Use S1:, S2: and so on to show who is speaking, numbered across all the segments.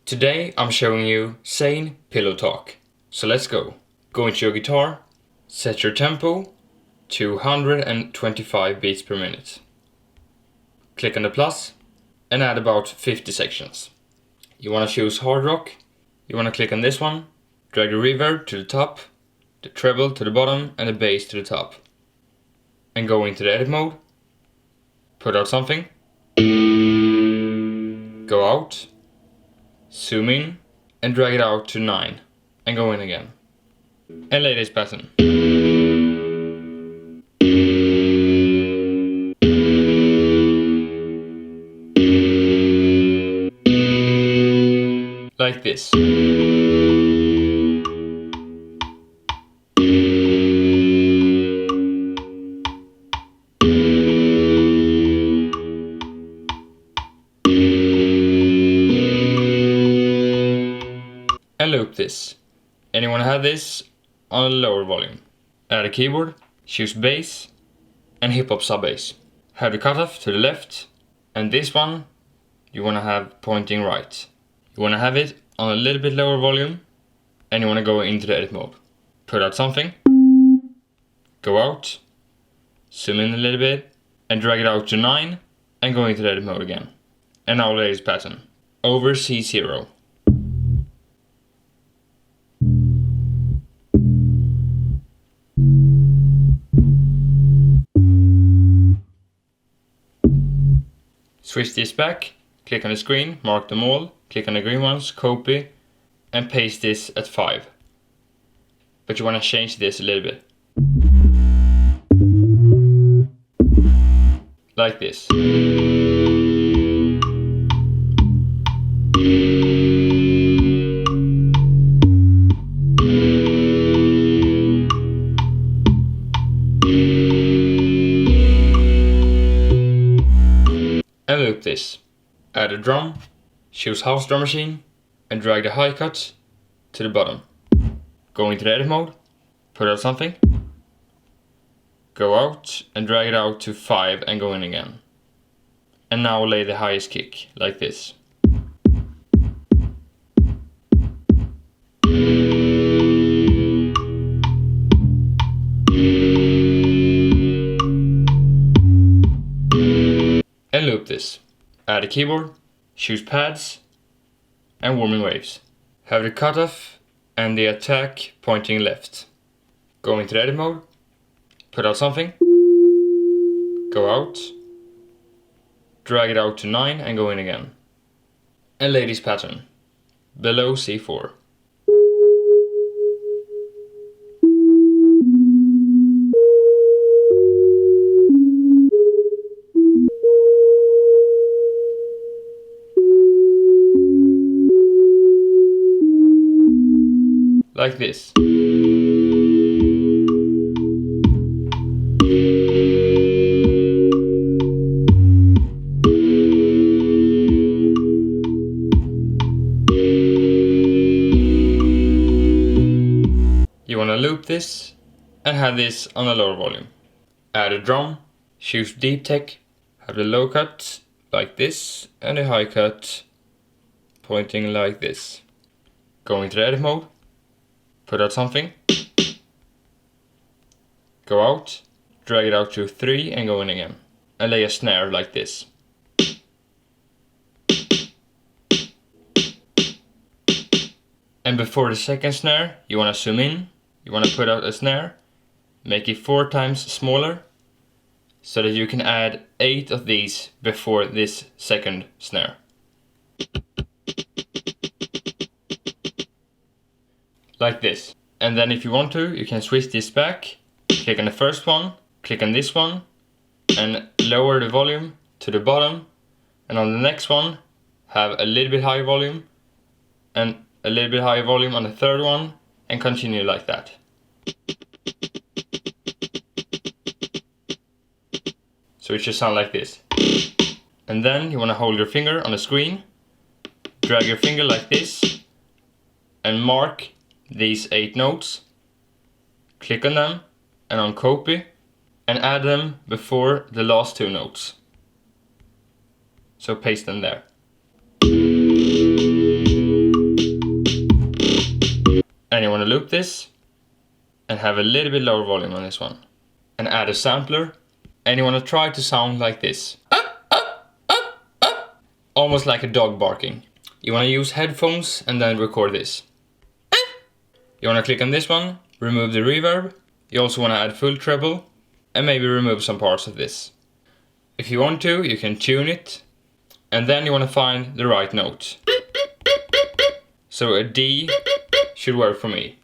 S1: Today I'm showing you ZAYN Pillowtalk. So let's go. Go into your guitar, set your tempo to 125 beats per minute. Click on the plus and add about 50 sections. You want to choose hard rock, you want to click on this one, drag the reverb to the top, the treble to the bottom and the bass to the top. And go into the edit mode, put out something, go out, zoom in and drag it out to 9 and go in again. And lay this pattern. Like this. And loop this. And you want to have this on a lower volume. Add a keyboard, choose bass and hip hop sub bass. Have the cutoff to the left and this one you want to have pointing right. You want to have it on a little bit lower volume and you want to go into the edit mode. Put out something, go out, zoom in a little bit and drag it out to 9 and go into the edit mode again. And now lay this pattern over C0. Switch this back, click on the screen, mark them all, click on the green ones, copy, and paste this at 5. But you want to change this a little bit. Like this. And loop this. Add a drum, choose house drum machine and drag the high cut to the bottom. Go into the edit mode, put out something, go out and drag it out to 5 and go in again. And now lay the highest kick like this. And loop this. Add a keyboard, choose pads and warming waves. Have the cutoff and the attack pointing left. Go into the edit mode, put out something, go out, drag it out to 9 and go in again. And lay this pattern below C4. Like this. You want to loop this and have this on a lower volume. Add a drum, choose deep tech, have the low cut like this and the high cut pointing like this. Go into the edit mode. Put out something, go out, drag it out to 3 and go in again. And lay a snare like this. And before the second snare, you want to zoom in, you want to put out a snare, make it 4 times smaller, so that you can add 8 of these before this second snare. Like this. And then if you want to, you can switch this back, click on the first one, click on this one, and lower the volume to the bottom, and on the next one, have a little bit higher volume, and a little bit higher volume on the third one, and continue like that. So it should sound like this. And then you want to hold your finger on the screen, drag your finger like this, and mark these 8 notes, click on them and on copy and add them before the last 2 notes. So paste them there. And you want to loop this and have a little bit lower volume on this one. And add a sampler. And you want to try to sound like this. Almost like a dog barking. You want to use headphones and then record this. You want to click on this one, remove the reverb. You also want to add full treble and maybe remove some parts of this. If you want to, you can tune it. And then you want to find the right note. So a D should work for me.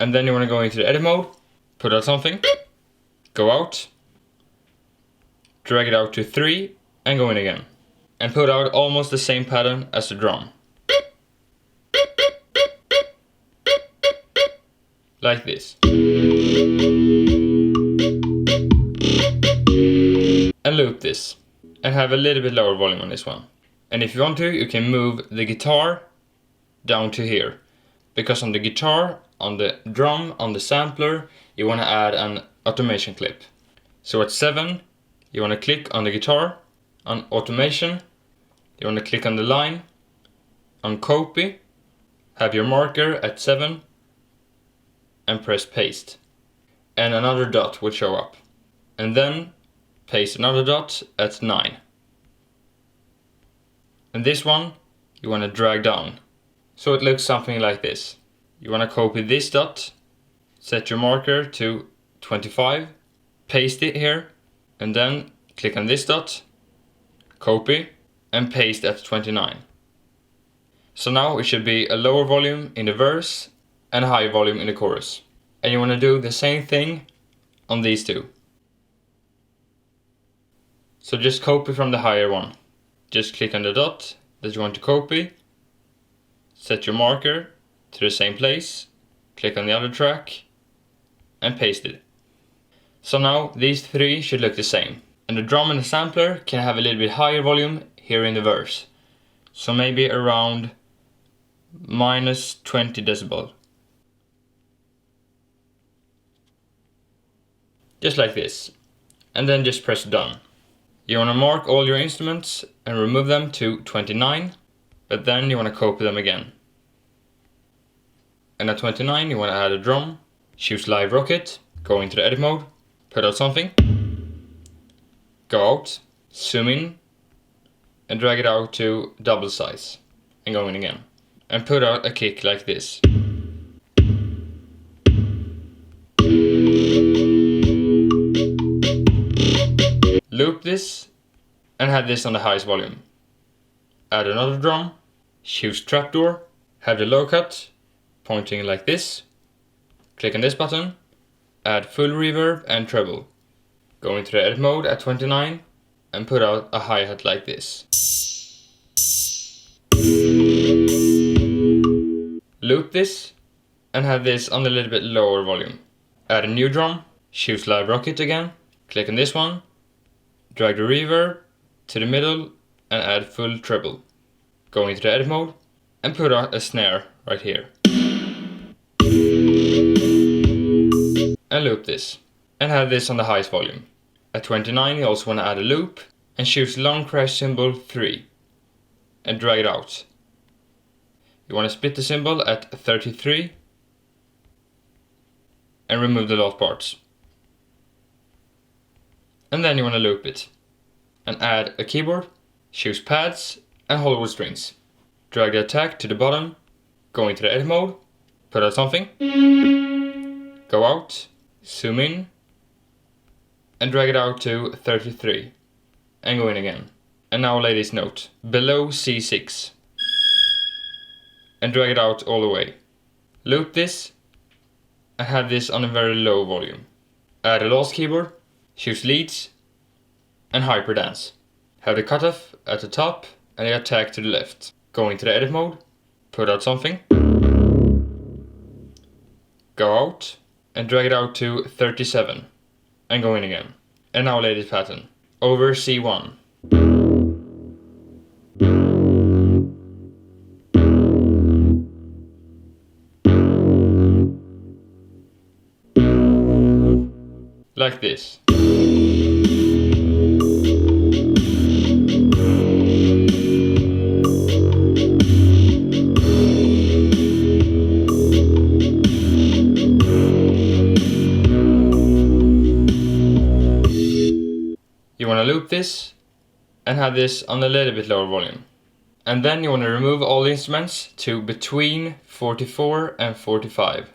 S1: And then you want to go into the edit mode, put out something, go out, drag it out to 3 and go in again. And put out almost the same pattern as the drum. Like this. And loop this. And have a little bit lower volume on this one. And if you want to, you can move the guitar down to here. Because on the guitar, on the drum, on the sampler, you want to add an automation clip. So at 7, you want to click on the guitar, on automation, you want to click on the line, on copy, have your marker at 7, and press paste. And another dot will show up. And then paste another dot at 9. And this one, you want to drag down. So it looks something like this. You want to copy this dot, set your marker to 25, paste it here, and then click on this dot, copy, and paste at 29. So now it should be a lower volume in the verse and a higher volume in the chorus. And you want to do the same thing on these two. So just copy from the higher one. Just click on the dot that you want to copy, set your marker to the same place, click on the other track, and paste it. So now these three should look the same. And the drum and the sampler can have a little bit higher volume here in the verse. So maybe around minus 20 decibel. Just like this. And then just press done. You want to mark all your instruments and remove them to 29, but then you want to copy them again. And at 29 you want to add a drum, choose live rocket, go into the edit mode, put out something, go out, zoom in, and drag it out to double size, and go in again. And put out a kick like this. Loop this and have this on the highest volume. Add another drum, choose trapdoor, have the low cut pointing like this. Click on this button, add full reverb and treble. Go into the edit mode at 29 and put out a hi-hat like this. Loop this and have this on a little bit lower volume. Add a new drum, choose live rocket again, click on this one, drag the reverb to the middle and add full treble. Go into the edit mode and put out a snare right here. And loop this. And have this on the highest volume. At 29 you also want to add a loop and choose long crash cymbal 3 and drag it out. You want to split the cymbal at 33 and remove the last parts. And then you want to loop it. And add a keyboard, choose pads and Hollywood strings. Drag the attack to the bottom, go into the edit mode, put out something, go out, zoom in, and drag it out to 33, and go in again. And now lay this note, below C6, and drag it out all the way. Loop this, and have this on a very low volume. Add a last keyboard, choose leads, and hyperdance. Have the cutoff at the top and the attack to the left. Go into the edit mode, put out something, go out and drag it out to 37 and go in again. And now lay this pattern over C1. Like this. you want to loop this and have this on a little bit lower volume. And then you want to remove all the instruments to between 44 and 45.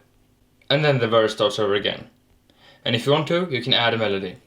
S1: And then the verse starts over again. And if you want to, you can add a melody.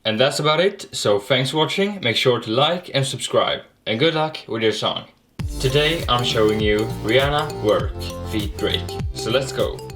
S1: And that's about it, so thanks for watching, make sure to like and subscribe, and good luck with your song. Today I'm showing you Rihanna Work feat Drake, so let's go.